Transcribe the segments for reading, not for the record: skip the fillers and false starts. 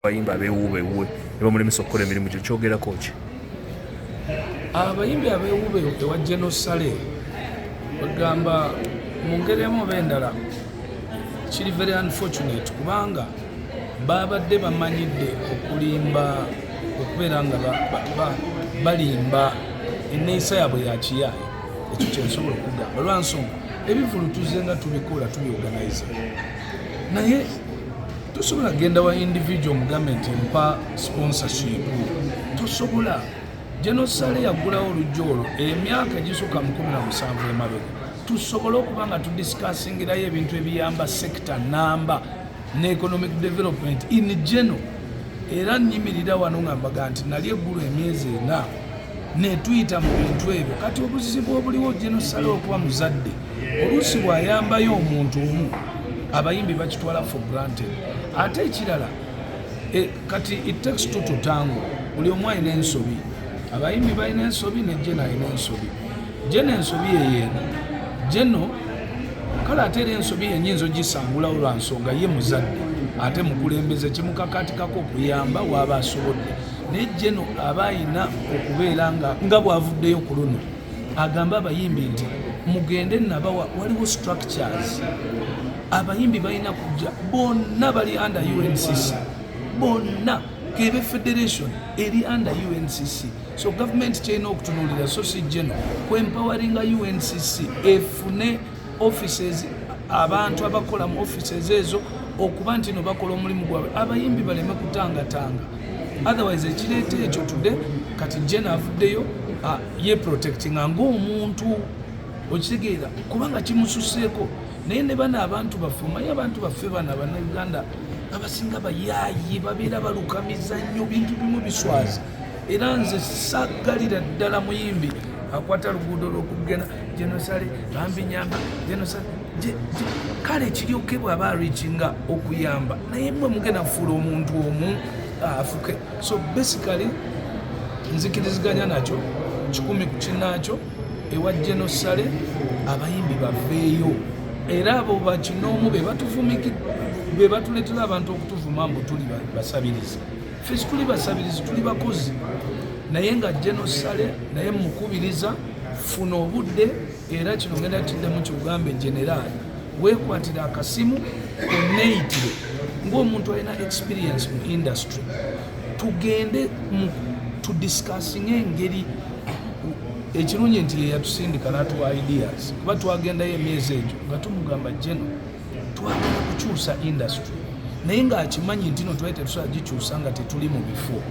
abayimbi abeewuubeewuube ne bamulemesa okukola emirimu gyo kyogerako ki? Abayimbi abeewuube ewa General Saleh bagamba mu ngeri emu oba endala kiri very unfortunate kubanga babadde bamanyidde okulimba okubeera nga balimba enneeyisa yaabwe yakiyaayo. Ekyo kyensobola okugamba lwansonga ebivulu tuzze nga tubikola tubiorganize naye tosobola genda wa individual mugamenti mpa sponsorship tosobola. General Saleh yaggulawo olujja olwo emyaka egisukka mu 17 emabega tusobole okuba nga tudiscussingirayo ebintu ebiyamba sector namba ne economic development in general. Era nyimirira wano nga mbaga nti nali eggulu emyezi 4 netuyita mu bintu ebyo kati obuzibu obuliwo General Saleh okuba muzadde oluusi bw'ayambayo omuntu omu abayimbi bakitwala for granted. Ate ekirala kati it takes two to tango. Buli omu alina ensobi. Abayimbi balina ensobi ne Jeno alina ensobi. Jeno ensobi yeyeeno Jeno kale ate era ensobi yenyinza ogisangula olwansonga ye muzadde ate mukulembeze kimukakatikako okuyamba waaba asobodde. Naye Jeno aba ayina okubeera nga bw'avuddeyo ku luno agamba abayimbi nti mugende nabawa waliwo structures abayimbi balina kujja bonna bali under UNCC bonna kebe federation eri under UNCC. So government kyerina okutunuulira so si Jeno kwempoweringa UNCC efune offices abantu abakola mu offices ezo okuba nti no bakola omulimu gwabwe abayimbi baleme kutangatanga. Otherwise ekireeta ekyo tudde kati Jeno avuddeyo ye protectinga ng'omuntu okitegeera kubanga kimususeeko. Naye ne bano abantu baffe omanyi abantu baffe bano Abannayuganda abasinga bayaayi babeera balukamiza nnyo bintu bimu biswaza. Era nze saggalira ddala muyimbi akwata luguudo lw'okugenda General Saleh bambinyamba General Saleh kale kiryoke bw'aba arikinga okuyamba naye mmwe mugenda kufuula omuntu omu afuke. So basically nzikiriziganya nakyo 10 ku kinnaakyo ewa General Saleh abayimbi baveeyo era abo bakinoomu be batuleetera abantu okutuvuma mbu tuli basabirizi. Ffe tuli basabirizi tuli bakozi naye nga General Saleh naye mukubiriza funa obudde era kino ngenda tiddemu kikugambe general weekwatira akasimu onneeyitire ng'omuntu alina experience mu industry tugende tudiscussing engeri ekirungi nti ye yatusindika n'atuwa ideas kuba twagendayo emyezi egyo nga tumugamba Jeno twagala kukyusa industry naye ng'akimanyi nti no twali tetusobola gikyusa nga tetuli mu bifo.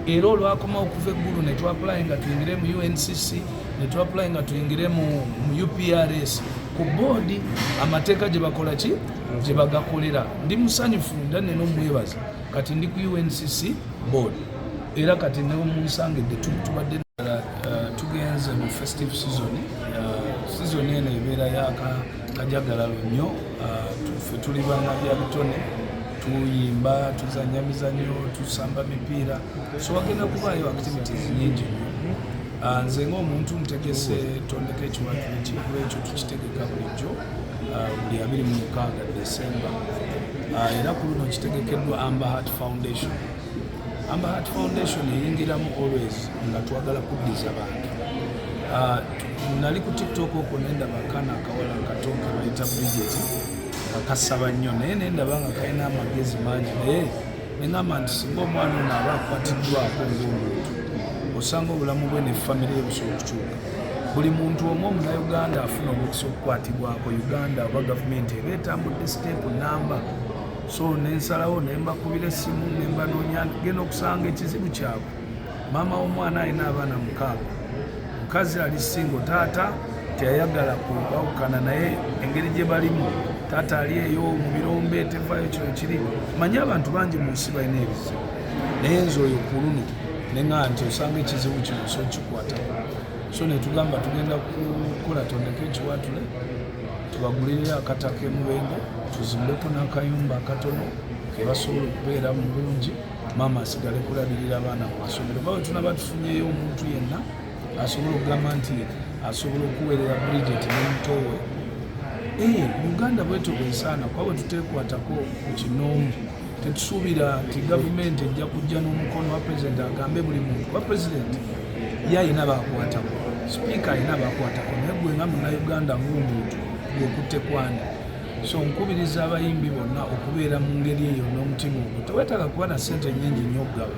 Era olwakomawo okuva eggulu ne twapply nga tuyingire mu UNCC ne twapply nga tuyingire mu UPRS ku boodi amateeka gye bakola ki gye bagakolera. Ndi musanyufu nda neno mwebaza kati ndi ku UNCC board era kati ne munsangidde tubadde tugenze mu festive season. Season eno ebeera yakajagalalo nnyo. Ffe tuli bana bya bitone tuyimba tuzanya mizanyo tusamba mipiira so wagenda kubaayo activities nyingi nnyo. Nze ng'omuntu ntegese tondeka ekiwatu ekikulu ekyo tukitegeka bulijjo buli 26 December. Era ku luno kitegekeddwa Amber Heart Foundation. Amber Heart Foundation eyingiramu always nga twagala kuddiza bantu. Nali ku TikTok okwo nendaba akaana akawala akato ke bayita Bridget akasaba nnyo naye nendaba nga kalina amagezi mangi naye neŋŋamba nti singa omwana ono aba akwatiddwako ng'omuntu osanga obulamu bwe ne famire ye busobola okukyuka. Buli muntu omu Omunnayuganda afuna omukisa okukwatibwako Uganda oba gavumenti eba etambudde step namba. So nensalawo nembakubira essimu nembanoonya genda okusanga ekizibu kyabwe. Maama w'omwana alina abaana 6. Mukazi ali singo taata teyayagala kubawukana naye engeri gye balimu taata ali eyo mu birombe tevaayo kino kiri. Manyi abantu bangi mu nsi balina ebizibu naye nze oyo ku luno neŋŋamba nti osanga ekizibu kino so kikwatako. So ne tugamba tugenda kukola tondeka ekiwatule tubagulirire akataka emubengo tuzimbeko n'akayumba akatono ke basobola okubeera mu bulungi maama asigale kulabirira abaana mu masomero. Bawe tunaba tufunyeyo omuntu yenna asobola okugamba nti asobola okuweerera Bridget n'omutowe Uganda bwetu bwensaana kwa bwe tuteekwatako ku kinoomu tetusuubira nti gavumenti ejja kujja n'omukono wa pulezidenti agambe buli muntu kuba pulezidenti ye alina baakwatako, sipiika alina baakwatako, naye gwe nga munnauganda ng'omuntu gw'okutte kwani. So nkubiriza abayimbi bonna okubeera mu ngeri eyo n'omutima ogwo. Teweetaaga kuba na ssente nnyingi nnyo okugaba,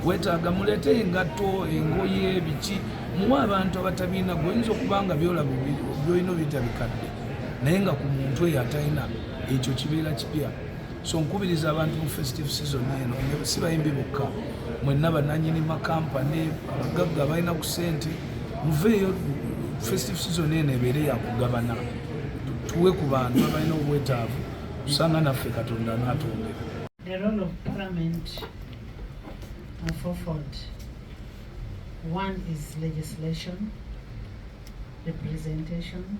weetaaga muleete engatto, engoye, biki, muwe abantu abatabiina. Goyinza okuba nga byolaba byolina obiyita bikadde, naye nga ku muntu eyo atalina ekyo kibeera kipya. So nkubiriza abantu mu festive season eno, si bayimbi bokka, mwenna bannannyini makampani, abagagga balina ku ssente, muveeyo. Festive season eno ebeere yakugabana, tuwe ku bantu abalina obwetaavu, tusanga naffe Katonda n'atwongera. The role of Parliament are fourfold. One is legislation, representation,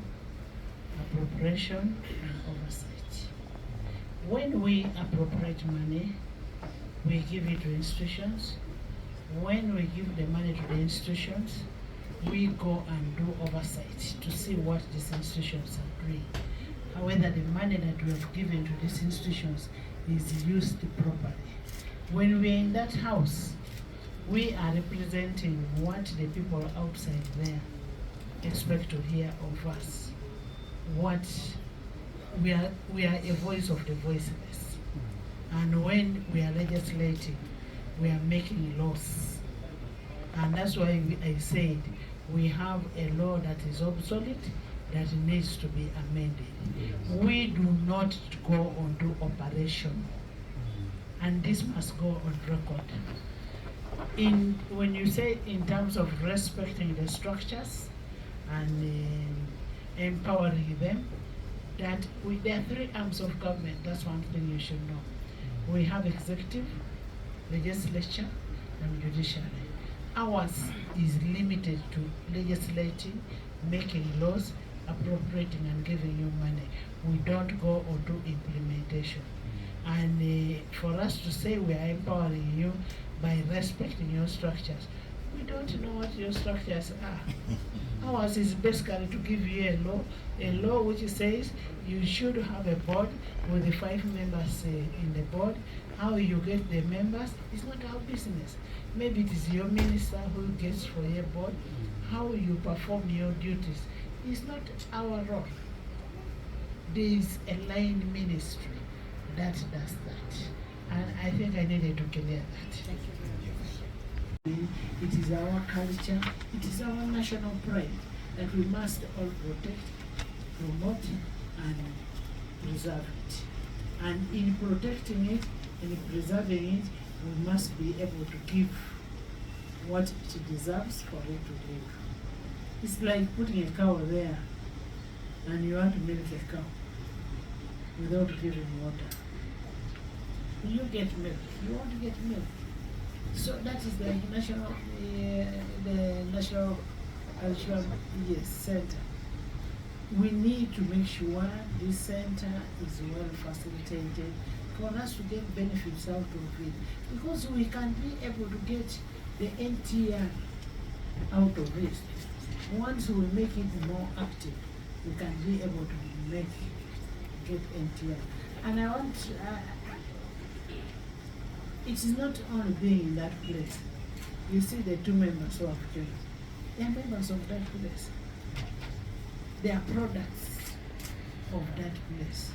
appropriation, and oversight. When we appropriate money, we give it to institutions. When we give the money to the institutions, we go and do oversight to see what these institutions are doing, whether the money that we have given to these institutions is used properly. When we're in that house, we are representing what the people outside there expect to hear of us. What we are a voice of the voiceless. And when we are legislating, we are making laws. And that's why I said we have a law that is obsolete, that needs to be amended. We do not go on to operation. And this must go on record. When you say in terms of respecting the structures and empowering them, that there are three arms of government. That's one thing you should know. We have executive, legislature, and judiciary. Ours is limited to legislating, making laws, appropriating and giving you money. We don't go on to implementation. And for us to say we are empowering you by respecting your structures, we don't know what your structures are. Ours is basically to give you a law which says you should have a board with the 5 members in the board. How you get the members is not our business. Maybe it is your minister who gets for your board. How you perform your duties is not our role. There is a line ministry that does that. And I think I needed to clear that. It is our culture, it is our national pride that we must all protect, promote, and preserve it. And in protecting it, in preserving it, we must be able to give what it deserves for it to live. It's like putting a cow there and you want to milk a cow without giving water. You get milk, you want to get milk. So that is the national cultural center. We need to make sure this center is well facilitated for us to get benefits out of it, because we can be able to get the NTR out of it. Once we make it more active, we can be able to get NTR. And I want it is not only being in that place. You see the 2 members who have joined. They are members of that place. They are products of that place.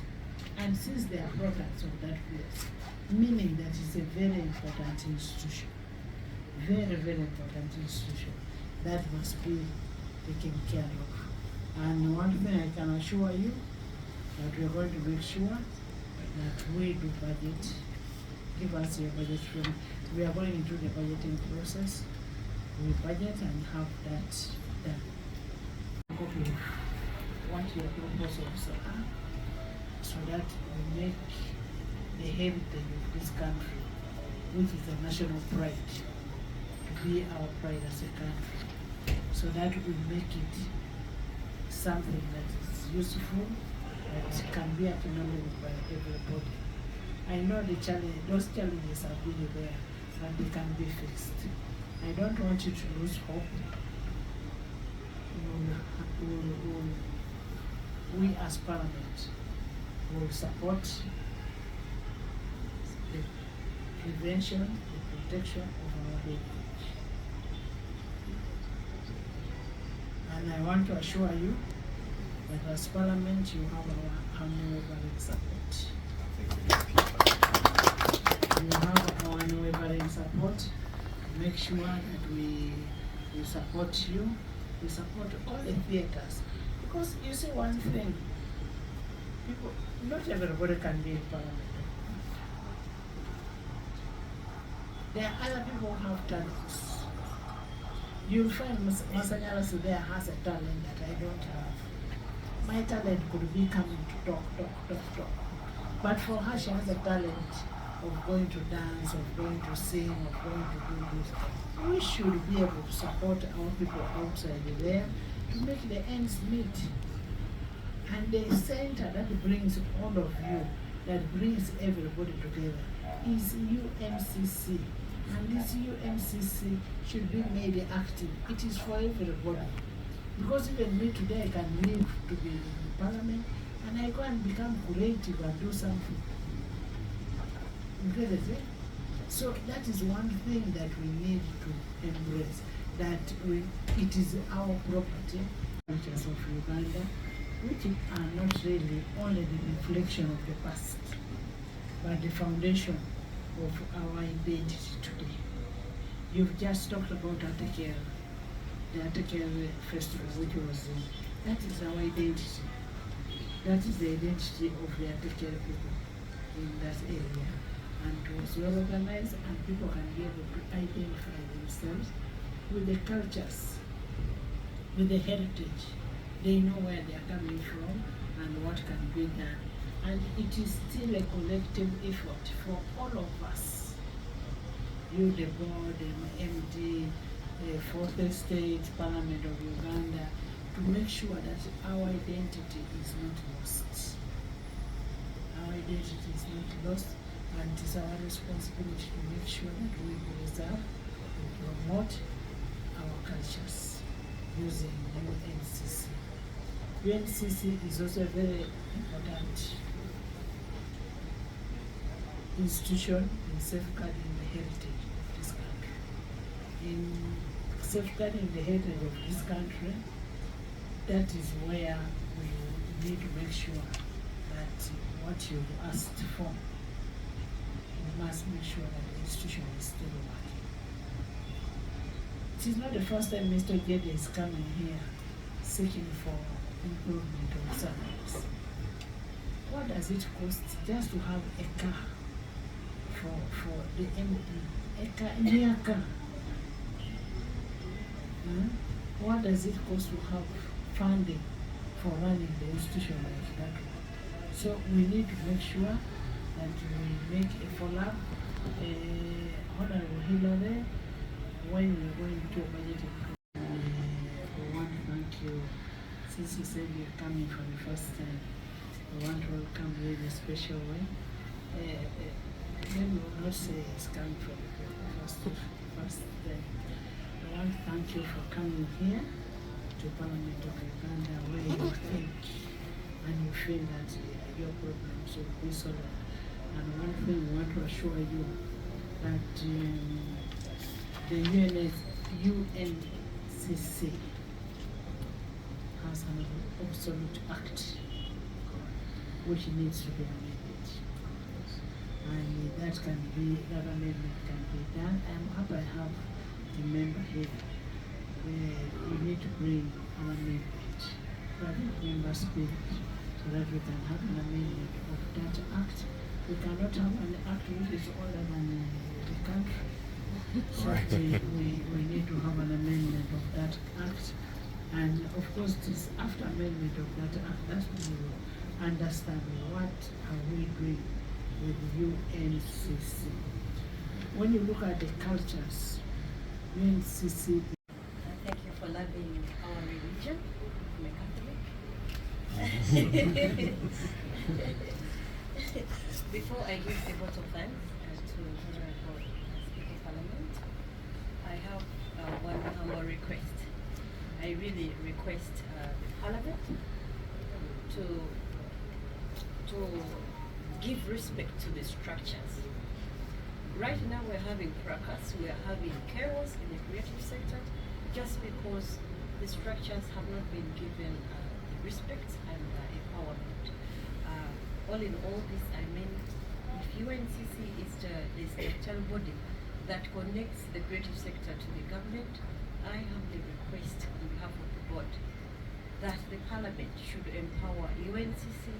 And since they are products of that place, meaning that it's a very important institution. Very, very important institution that must be taken care of. And one thing I can assure you, that we are going to make sure that we do budget. Give us your budget from. We are going into the budgeting process. We budget and have that done. Copy of what your proposals are, so that we make the heritage of this country, which is a national pride, to be our pride as a country, so that we make it something that is useful, that can be acknowledged by everybody. I know those challenges are really there, but they can be fixed. I don't want you to lose hope. We as Parliament will support the prevention, the protection of our heritage. And I want to assure you that as Parliament you have our unwavering support. You have our unwavering support. Make sure that we support you. We support all the theatres. Because you see one thing, people, not everybody can be in Parliament. There are other people who have talents. You'll find Masanyarasi there has a talent that I don't have. My talent could be coming to talk. But for her, she has a talent of going to dance, of going to sing, of going to do this. We should be able to support our people outside there to make the ends meet. And the center that brings all of you, that brings everybody together, is UNCC. And this UNCC should be made active. It is for everybody. Because even me today, I can live to be in Parliament and I go and become creative and do something. You get it? So that is one thing that we need to embrace, that it is our property, cultures of Uganda, which are not really only the reflection of the past, but the foundation of our identity today. You've just talked about Atekera, the Atekera festival, which was, that is our identity. That is the identity of the Atekera people in that area. And it was well organized, and people can be able to identify themselves with the cultures, with the heritage. They know where they are coming from and what can be done. And it is still a collective effort for all of us. You, the board, the MD, the Fourth Estate, Parliament of Uganda, to make sure that our identity is not lost. Our identity is not lost, and it is our responsibility to make sure that we preserve and promote our cultures using UNCC. UNCC is also a very important institution in safeguarding the heritage of this country. In safeguarding the heritage of this country, that is where we need to make sure that what you've asked for, we must make sure that the institution is still working. It is not the first time Mr. Gede is coming here seeking for improvement of service. What does it cost just to have a car for the MP? A car, near car. What does it cost to have funding for running the institution like that? So we need to make sure that we make a follow-up. Honorable Hillary, when we're going to a budget, we want to thank you. Since you said you're coming for the first time, we want to welcome you in a special way. Then we will not say it's coming for the first time. I want to thank you for coming here to Parliament of Uganda, where you think and you feel that your problems will be solved. And one thing we want to assure you that the UNCC has an absolute act which needs to be amended. And that amendment can be done. I'm happy I have the member here where we need to bring an amendment, private member spirit, so that we can have an amendment of that act. We cannot have an act which is older than the country. So we need to have an amendment of that act. And of course, it is after amendment of that act that we will understand what are we doing with UNCC. When you look at the cultures, UNCC. Thank you for loving our religion. I'm a Catholic. Before I give a vote of thanks to Honorable Speaker of Parliament, I have one humble request. I really request the Parliament to give respect to the structures right now we're having fracas, we're having chaos in the creative sector just because the structures have not been given the respect and empowerment. All in all this, I mean, if UNCC is the structural body that connects the creative sector to the government, I humbly request on behalf of the board that the parliament should empower UNCC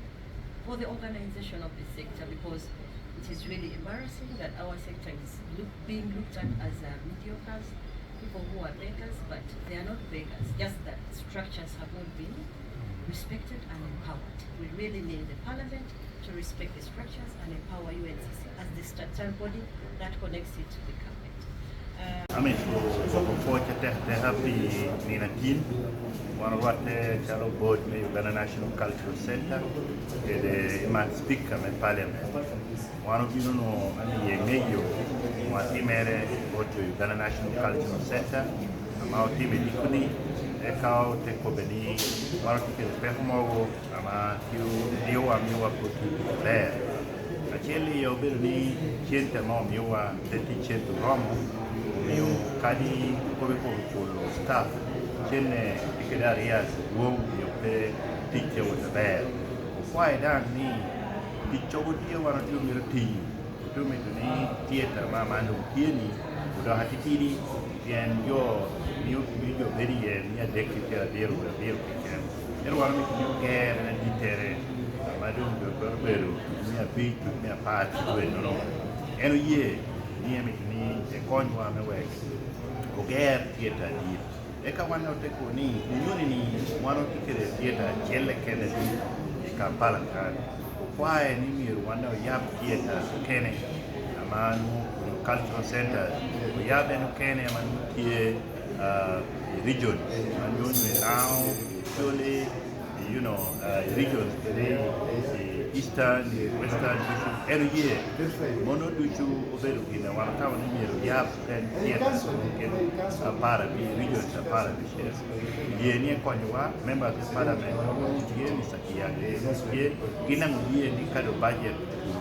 for the organization of the sector, because it is really embarrassing that our sector is being looked at as mediocres, people who are beggars, but they are not beggars, just that structures have not been respected and empowered. We really need the parliament to respect the structures and empower UNCC as the structural body that connects it to the government. Amin ko te happy Nina Kin one wate chalo board me Uganda National Cultural Center e de man speaker me parliament one of you know ani ye meyo wa timere board Uganda National Cultural Center ama time dikuni e kao te ko beni waro ke permo ama kiu dio amiwa ko tu le acheli yo beni chente mo miwa te chente romo mio kadi come lo staff chenne che da rias uomo io per ticche o da qua e da ni di chogo dio wana tu mi roti tu mi ni theater ma manu kieni udah hati tiri yang yo io vedi e mia decchi che era vero che ero wana mi che na di tere ma dunque per vero mia pitu mia parte no ero ye ni e konwa me we o ger theater di e ka wana te ko ni ni wano tikere theater chelle kene di e Kampala ka kwa ni mi wana ya theater kene amanu cultural center ya beno kene amanu tie region amanu now surely you know regions the eastern, the western, every year. Mono duchu oberu kina wanatawa ni miru yap and theaters a para bi regions a para bi shares. Ye ni konywa members of parliament ye ni sakia ye kina ye ni kado budget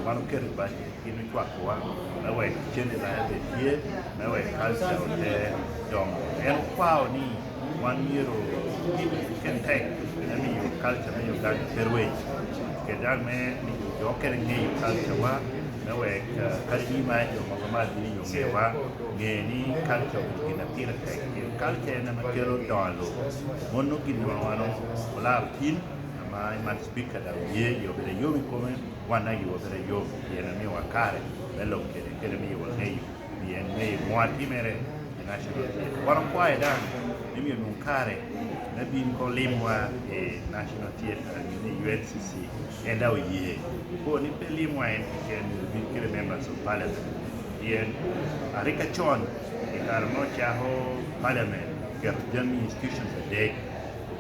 wano kero budget kinu kwa kwa na we chende la ye na we culture de dom en kwao ni one miro can take I mean your culture me you got per way ke dan me ni yo kere ngi culture wa na we kari ma yo ma di yo me wa nge ni culture ki na tira te culture na makero dalo mono ki no wano la tin ma man speaker da ye yo bere yo mi come wana yo bere yo ye na mi wa kare bello kere mi wa nei ye nei mo atimere national wana kwa dan ni mi non kare na bin ko limwa e national theater ni UNCC and our year ko ni pe limwa en ken bin kire members of parliament yen arika chon e karno chaho parliament ker jami institutions a day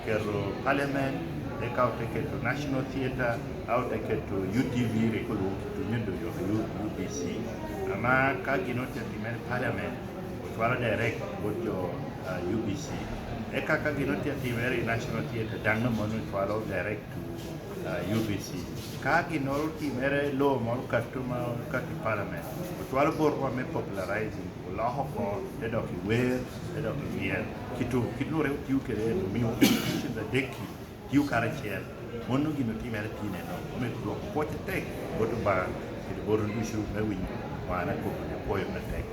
ker parliament e ka take to national theater out take to UTV rekolo to mindo yo UBC ama ka ginote di parliament wala direct with your UBC eka ka ginoti ati very national theater dangno monu follow direct to UBC ka ginoti mere lo mo katuma kati parliament to wala bor ko me popularizing la hoko de do ki wer de do ki yer kitu re tiu kere no mi da deki tiu kara cher monu ginoti mere tine no me ko ko te tek botu ba ki boru ndishu me win wana ko de poyo na tek